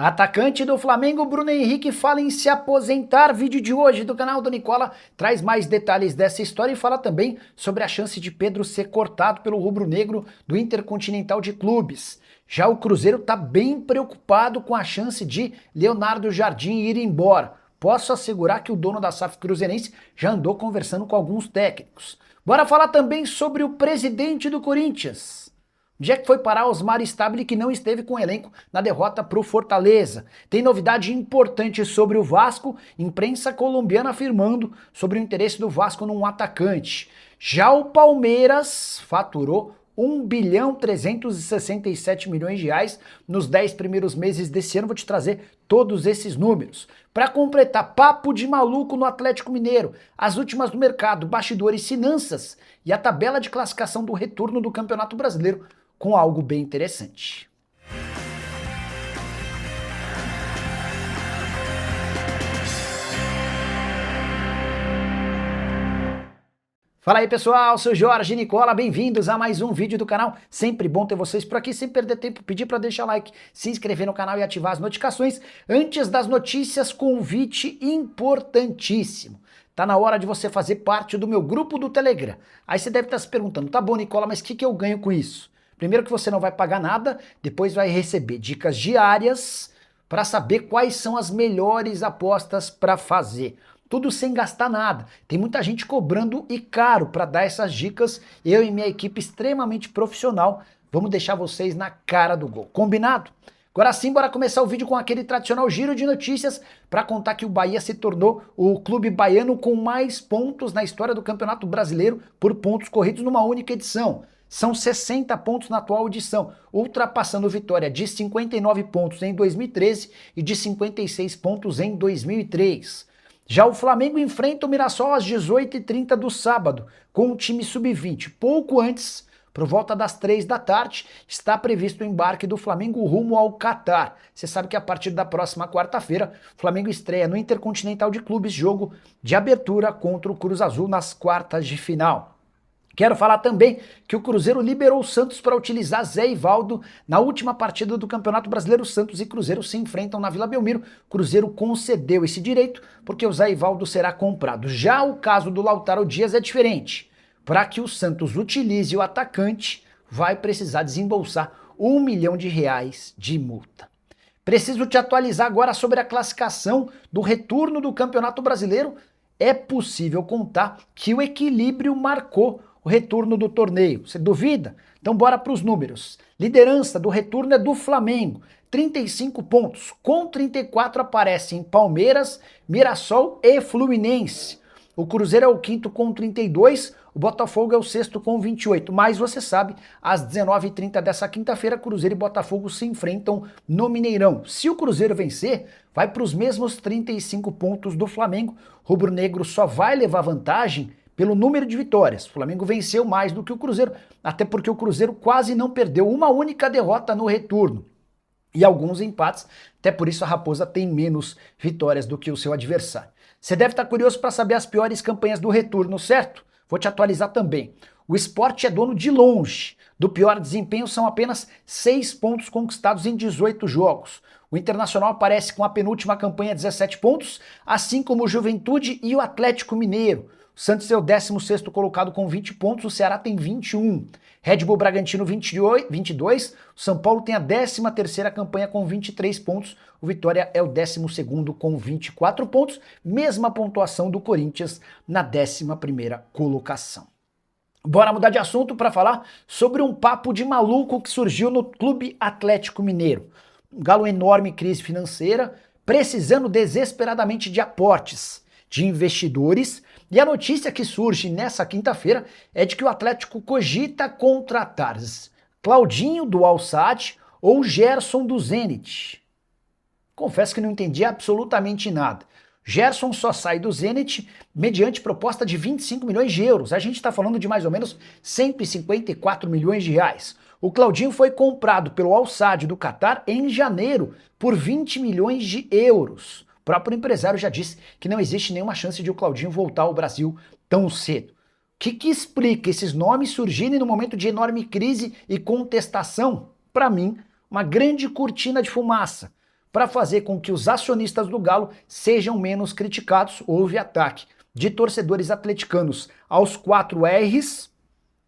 Atacante do Flamengo, Bruno Henrique, fala em se aposentar. Vídeo de hoje do canal do Nicola traz mais detalhes dessa história e fala também sobre a chance de Pedro ser cortado pelo rubro-negro do Intercontinental de Clubes. Já o Cruzeiro está bem preocupado com a chance de Leonardo Jardim ir embora. Posso assegurar que o dono da SAF cruzeirense já andou conversando com alguns técnicos. Bora falar também sobre o presidente do Corinthians. Onde é que foi parar Osmar Stabile, que não esteve com o elenco na derrota para o Fortaleza? Tem novidade importante sobre o Vasco, imprensa colombiana afirmando sobre o interesse do Vasco num atacante. Já o Palmeiras faturou 1,367 bilhões de reais nos 10 primeiros meses desse ano. Vou te trazer todos esses números. Para completar, papo de maluco no Atlético Mineiro, as últimas do mercado, bastidores, finanças e a tabela de classificação do retorno do Campeonato Brasileiro, com algo bem interessante. Fala aí pessoal, sou Jorge Nicola, bem-vindos a mais um vídeo do canal. Sempre bom ter vocês por aqui, sem perder tempo, pedir para deixar like, se inscrever no canal e ativar as notificações. Antes das notícias, convite importantíssimo. Tá na hora de você fazer parte do meu grupo do Telegram. Aí você deve estar se perguntando, tá bom Nicola, mas o que eu ganho com isso? Primeiro que você não vai pagar nada, depois vai receber dicas diárias para saber quais são as melhores apostas para fazer. Tudo sem gastar nada. Tem muita gente cobrando e caro para dar essas dicas. Eu e minha equipe extremamente profissional vamos deixar vocês na cara do gol. Combinado? Agora sim, bora começar o vídeo com aquele tradicional giro de notícias para contar que o Bahia se tornou o clube baiano com mais pontos na história do Campeonato Brasileiro por pontos corridos numa única edição. São 60 pontos na atual edição, ultrapassando o Vitória de 59 pontos em 2013 e de 56 pontos em 2003. Já o Flamengo enfrenta o Mirassol às 18h30 do sábado, com o time sub-20. Pouco antes, por volta das 3 da tarde, está previsto o embarque do Flamengo rumo ao Catar. Você sabe que a partir da próxima quarta-feira, o Flamengo estreia no Intercontinental de Clubes, jogo de abertura contra o Cruz Azul nas quartas de final. Quero falar também que o Cruzeiro liberou o Santos para utilizar Zé Ivaldo na última partida do Campeonato Brasileiro. Santos e Cruzeiro se enfrentam na Vila Belmiro. Cruzeiro concedeu esse direito porque o Zé Ivaldo será comprado. Já o caso do Lautaro Dias é diferente. Para que o Santos utilize o atacante, vai precisar desembolsar R$1 milhão de multa. Preciso te atualizar agora sobre a classificação do retorno do Campeonato Brasileiro. É possível contar que o equilíbrio marcou o retorno do torneio. Você duvida? Então bora para os números. Liderança do retorno é do Flamengo, 35 pontos. Com 34 aparecem Palmeiras, Mirassol e Fluminense. O Cruzeiro é o quinto com 32, o Botafogo é o sexto com 28. Mas você sabe, às 19h30 dessa quinta-feira, Cruzeiro e Botafogo se enfrentam no Mineirão. Se o Cruzeiro vencer, vai para os mesmos 35 pontos do Flamengo. Rubro-negro só vai levar vantagem pelo número de vitórias. O Flamengo venceu mais do que o Cruzeiro, até porque o Cruzeiro quase não perdeu uma única derrota no retorno. E alguns empates, até por isso a Raposa tem menos vitórias do que o seu adversário. Você deve estar curioso para saber as piores campanhas do retorno, certo? Vou te atualizar também. O Sport é dono de longe. Do pior desempenho são apenas 6 pontos conquistados em 18 jogos. O Internacional aparece com a penúltima campanha 17 pontos, assim como o Juventude e o Atlético Mineiro. O Santos é o 16º colocado com 20 pontos, o Ceará tem 21. Red Bull Bragantino 22, o São Paulo tem a 13ª campanha com 23 pontos, o Vitória é o 12º com 24 pontos, mesma pontuação do Corinthians na 11ª colocação. Bora mudar de assunto para falar sobre um papo de maluco que surgiu no Clube Atlético Mineiro. Um galo enorme crise financeira, precisando desesperadamente de aportes de investidores, e a notícia que surge nessa quinta-feira é de que o Atlético cogita contratar Claudinho do Al-Sadd ou Gerson do Zenit. Confesso que não entendi absolutamente nada. Gerson só sai do Zenit mediante proposta de 25 milhões de euros. A gente está falando de mais ou menos 154 milhões de reais. O Claudinho foi comprado pelo Al-Sadd do Catar em janeiro por 20 milhões de euros. O próprio empresário já disse que não existe nenhuma chance de o Claudinho voltar ao Brasil tão cedo. O que explica esses nomes surgirem no momento de enorme crise e contestação? Para mim, uma grande cortina de fumaça. para fazer com que os acionistas do Galo sejam menos criticados. Houve ataque de torcedores atleticanos aos 4 R's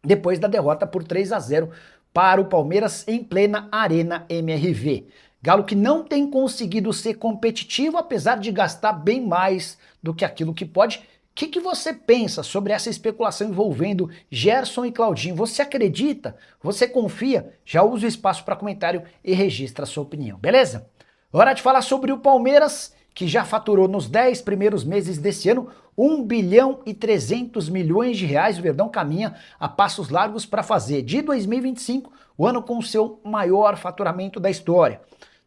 depois da derrota por 3-0 para o Palmeiras em plena Arena MRV. Galo que não tem conseguido ser competitivo, apesar de gastar bem mais do que aquilo que pode. O que você pensa sobre essa especulação envolvendo Gerson e Claudinho? Você acredita? Você confia? Já usa o espaço para comentário e registra a sua opinião, beleza? Hora de falar sobre o Palmeiras, que já faturou nos 10 primeiros meses desse ano 1 bilhão e 300 milhões de reais. O Verdão caminha a passos largos para fazer de 2025 o ano com o seu maior faturamento da história.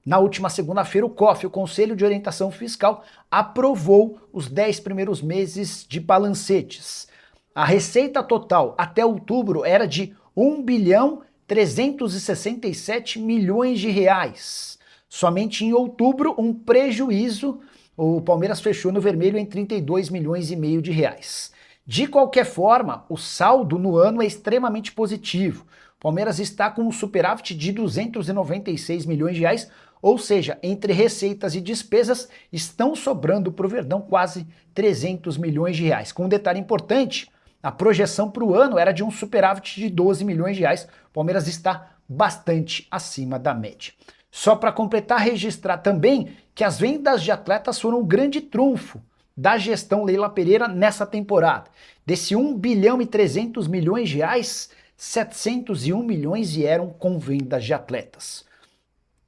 Na última segunda-feira, o COF, o Conselho de Orientação Fiscal, aprovou os 10 primeiros meses de balancetes. A receita total até outubro era de 1 bilhão 367 milhões de reais. Somente em outubro, um prejuízo, o Palmeiras fechou no vermelho em 32 milhões e meio de reais. De qualquer forma, o saldo no ano é extremamente positivo. O Palmeiras está com um superávit de 296 milhões de reais, ou seja, entre receitas e despesas estão sobrando para o Verdão quase 300 milhões de reais. Com um detalhe importante, a projeção para o ano era de um superávit de 12 milhões de reais. O Palmeiras está bastante acima da média. Só para completar, registrar também que as vendas de atletas foram um grande trunfo da gestão Leila Pereira nessa temporada. Desse 1 bilhão e 300 milhões de reais, 701 milhões vieram com vendas de atletas.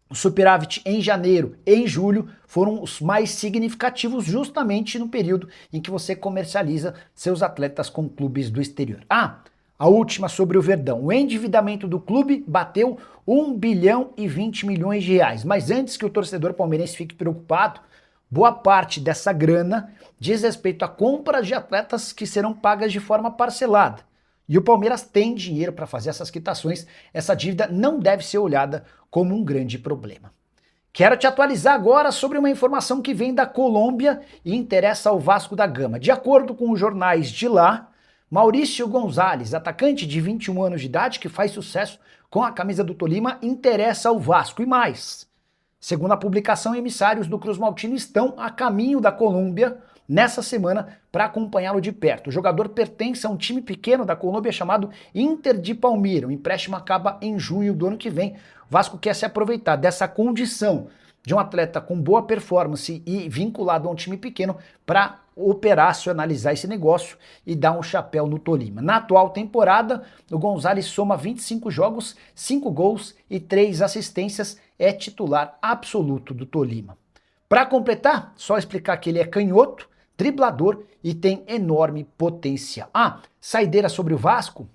O superávit em janeiro e em julho foram os mais significativos justamente no período em que você comercializa seus atletas com clubes do exterior. A última sobre o Verdão. O endividamento do clube bateu 1 bilhão e 20 milhões de reais. Mas antes que o torcedor palmeirense fique preocupado, boa parte dessa grana diz respeito a compras de atletas que serão pagas de forma parcelada. E o Palmeiras tem dinheiro para fazer essas quitações. Essa dívida não deve ser olhada como um grande problema. Quero te atualizar agora sobre uma informação que vem da Colômbia e interessa ao Vasco da Gama. De acordo com os jornais de lá, Maurício Gonzalez, atacante de 21 anos de idade que faz sucesso com a camisa do Tolima, interessa ao Vasco. E mais, segundo a publicação, emissários do Cruz Maltino estão a caminho da Colômbia nessa semana para acompanhá-lo de perto. O jogador pertence a um time pequeno da Colômbia chamado Inter de Palmira. O empréstimo acaba em junho do ano que vem. O Vasco quer se aproveitar dessa condição de um atleta com boa performance e vinculado a um time pequeno para operacionalizar esse negócio e dar um chapéu no Tolima. Na atual temporada, o Gonzalez soma 25 jogos, 5 gols e 3 assistências, é titular absoluto do Tolima. Para completar, só explicar que ele é canhoto, driblador e tem enorme potencial. Saideira sobre o Vasco.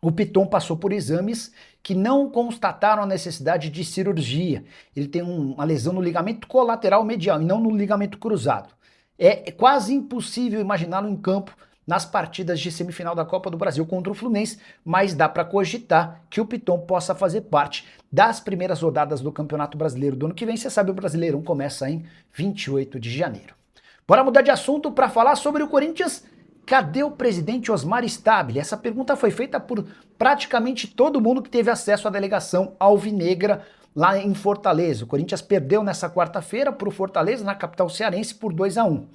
O Piton passou por exames que não constataram a necessidade de cirurgia. Ele tem uma lesão no ligamento colateral medial e não no ligamento cruzado. É quase impossível imaginá-lo em campo nas partidas de semifinal da Copa do Brasil contra o Fluminense, mas dá para cogitar que o Piton possa fazer parte das primeiras rodadas do Campeonato Brasileiro do ano que vem. Você sabe, o Brasileirão começa em 28 de janeiro. Bora mudar de assunto para falar sobre o Corinthians. Cadê o presidente Osmar Stabile? Essa pergunta foi feita por praticamente todo mundo que teve acesso à delegação alvinegra lá em Fortaleza. O Corinthians perdeu nessa quarta-feira para o Fortaleza, na capital cearense, por 2-1.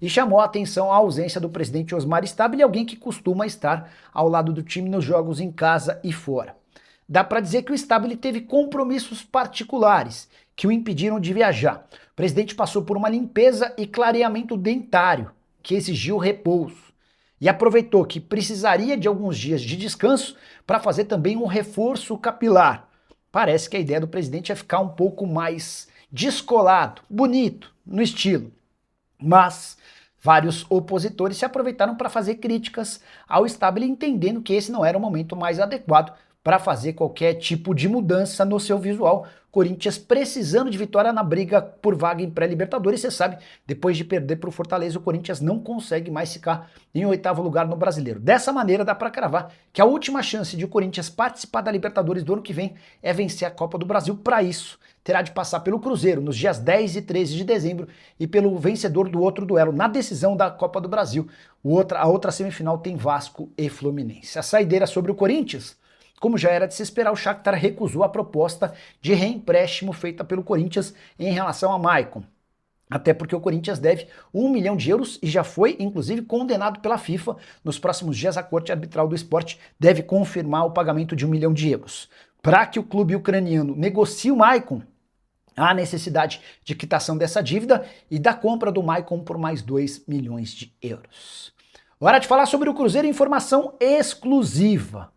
E chamou a atenção a ausência do presidente Osmar Stabile, alguém que costuma estar ao lado do time nos jogos em casa e fora. Dá para dizer que o Stabile teve compromissos particulares que o impediram de viajar. O presidente passou por uma limpeza e clareamento dentário, que exigiu repouso. E aproveitou que precisaria de alguns dias de descanso para fazer também um reforço capilar. Parece que a ideia do presidente é ficar um pouco mais descolado, bonito, no estilo. Mas vários opositores se aproveitaram para fazer críticas ao Stabile, entendendo que esse não era o momento mais adequado para fazer qualquer tipo de mudança no seu visual. Corinthians precisando de vitória na briga por vaga em pré-Libertadores. Você sabe, depois de perder para o Fortaleza, o Corinthians não consegue mais ficar em 8º lugar no Brasileiro. Dessa maneira, dá para cravar que a última chance de o Corinthians participar da Libertadores do ano que vem é vencer a Copa do Brasil. Para isso, terá de passar pelo Cruzeiro nos dias 10 e 13 de dezembro e pelo vencedor do outro duelo na decisão da Copa do Brasil. A outra semifinal tem Vasco e Fluminense. A saideira sobre o Corinthians como já era de se esperar, o Shakhtar recusou a proposta de reempréstimo feita pelo Corinthians em relação a Maicon. Até porque o Corinthians deve 1 milhão de euros e já foi, inclusive, condenado pela FIFA. Nos próximos dias, a Corte Arbitral do Esporte deve confirmar o pagamento de 1 milhão de euros. Para que o clube ucraniano negocie o Maicon, há necessidade de quitação dessa dívida e da compra do Maicon por mais 2 milhões de euros. Hora de falar sobre o Cruzeiro, informação exclusiva.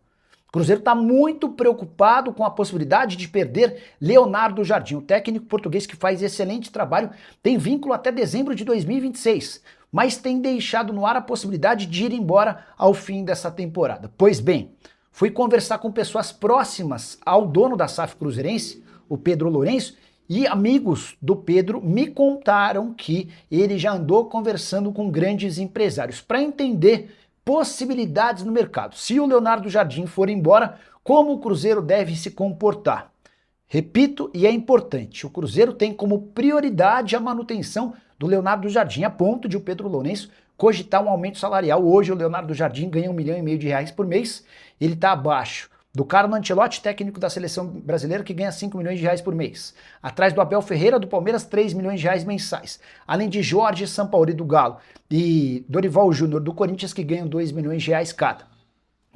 O Cruzeiro está muito preocupado com a possibilidade de perder Leonardo Jardim, o técnico português que faz excelente trabalho, tem vínculo até dezembro de 2026, mas tem deixado no ar a possibilidade de ir embora ao fim dessa temporada. Pois bem, fui conversar com pessoas próximas ao dono da SAF cruzeirense, o Pedro Lourenço, e amigos do Pedro me contaram que ele já andou conversando com grandes empresários para entender possibilidades no mercado. Se o Leonardo Jardim for embora, como o Cruzeiro deve se comportar? Repito, e é importante, o Cruzeiro tem como prioridade a manutenção do Leonardo Jardim, a ponto de o Pedro Lourenço cogitar um aumento salarial. Hoje o Leonardo Jardim ganha 1,5 milhão de reais por mês, ele está abaixo do Carlo Ancelotti, técnico da seleção brasileira, que ganha 5 milhões de reais por mês. Atrás do Abel Ferreira, do Palmeiras, 3 milhões de reais mensais. Além de Jorge Sampaoli, do Galo, e Dorival Júnior, do Corinthians, que ganham 2 milhões de reais cada.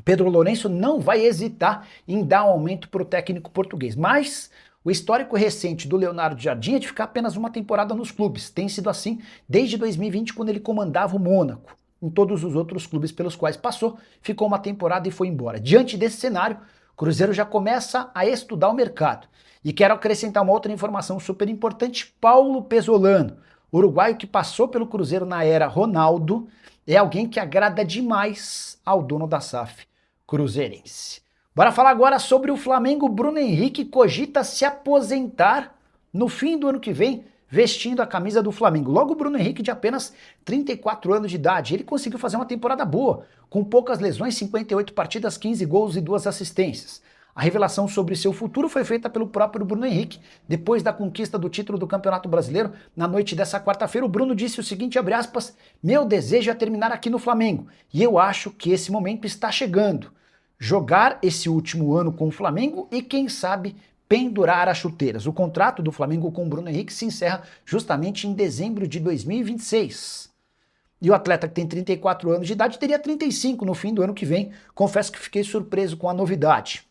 Pedro Lourenço não vai hesitar em dar um aumento para o técnico português, mas o histórico recente do Leonardo Jardim é de ficar apenas uma temporada nos clubes. Tem sido assim desde 2020, quando ele comandava o Mônaco. Em todos os outros clubes pelos quais passou, ficou uma temporada e foi embora. Diante desse cenário, o Cruzeiro já começa a estudar o mercado. E quero acrescentar uma outra informação super importante: Paulo Pesolano, uruguaio que passou pelo Cruzeiro na era Ronaldo, é alguém que agrada demais ao dono da SAF cruzeirense. Bora falar agora sobre o Flamengo. Bruno Henrique cogita se aposentar no fim do ano que vem, vestindo a camisa do Flamengo. Logo, o Bruno Henrique, de apenas 34 anos de idade, ele conseguiu fazer uma temporada boa, com poucas lesões, 58 partidas, 15 gols e 2 assistências. A revelação sobre seu futuro foi feita pelo próprio Bruno Henrique. Depois da conquista do título do Campeonato Brasileiro, na noite dessa quarta-feira, o Bruno disse o seguinte, abre aspas: "Meu desejo é terminar aqui no Flamengo, e eu acho que esse momento está chegando. Jogar esse último ano com o Flamengo e, quem sabe, pendurar as chuteiras." O contrato do Flamengo com o Bruno Henrique se encerra justamente em dezembro de 2026. E o atleta, que tem 34 anos de idade, teria 35 no fim do ano que vem. Confesso que fiquei surpreso com a novidade.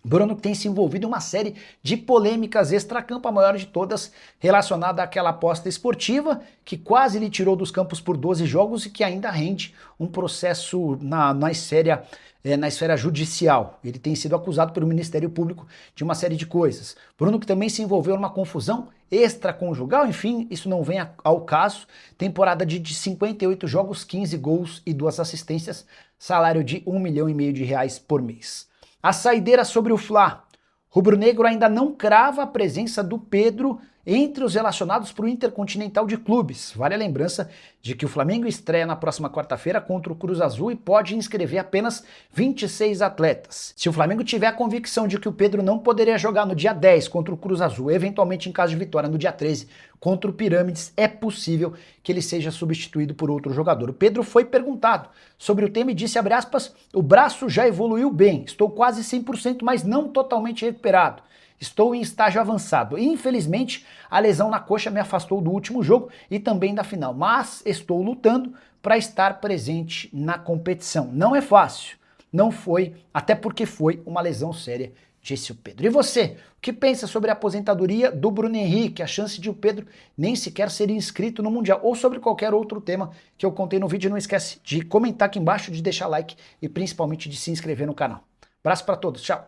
Bruno tem se envolvido em uma série de polêmicas extracampo, a maior de todas relacionada àquela aposta esportiva que quase lhe tirou dos campos por 12 jogos e que ainda rende um processo na esfera judicial. Ele tem sido acusado pelo Ministério Público de uma série de coisas. Bruno, que também se envolveu numa confusão extraconjugal, enfim, isso não vem ao caso. Temporada de 58 jogos, 15 gols e 2 assistências, salário de 1,5 milhão de reais por mês. A saideira sobre o Fla. Rubro-negro ainda não crava a presença do Pedro entre os relacionados para o Intercontinental de Clubes. Vale a lembrança de que o Flamengo estreia na próxima quarta-feira contra o Cruz Azul e pode inscrever apenas 26 atletas. Se o Flamengo tiver a convicção de que o Pedro não poderia jogar no dia 10 contra o Cruz Azul, eventualmente em caso de vitória no dia 13 contra o Pirâmides, é possível que ele seja substituído por outro jogador. O Pedro foi perguntado sobre o tema e disse, abre aspas, "O braço já evoluiu bem, estou quase 100%, mas não totalmente recuperado. Estou em estágio avançado. Infelizmente, a lesão na coxa me afastou do último jogo e também da final, mas estou lutando para estar presente na competição. Não é fácil, não foi, até porque foi uma lesão séria", disse o Pedro. E você, o que pensa sobre a aposentadoria do Bruno Henrique, a chance de o Pedro nem sequer ser inscrito no Mundial, ou sobre qualquer outro tema que eu contei no vídeo? Não esquece de comentar aqui embaixo, de deixar like e principalmente de se inscrever no canal. Abraço para todos, tchau!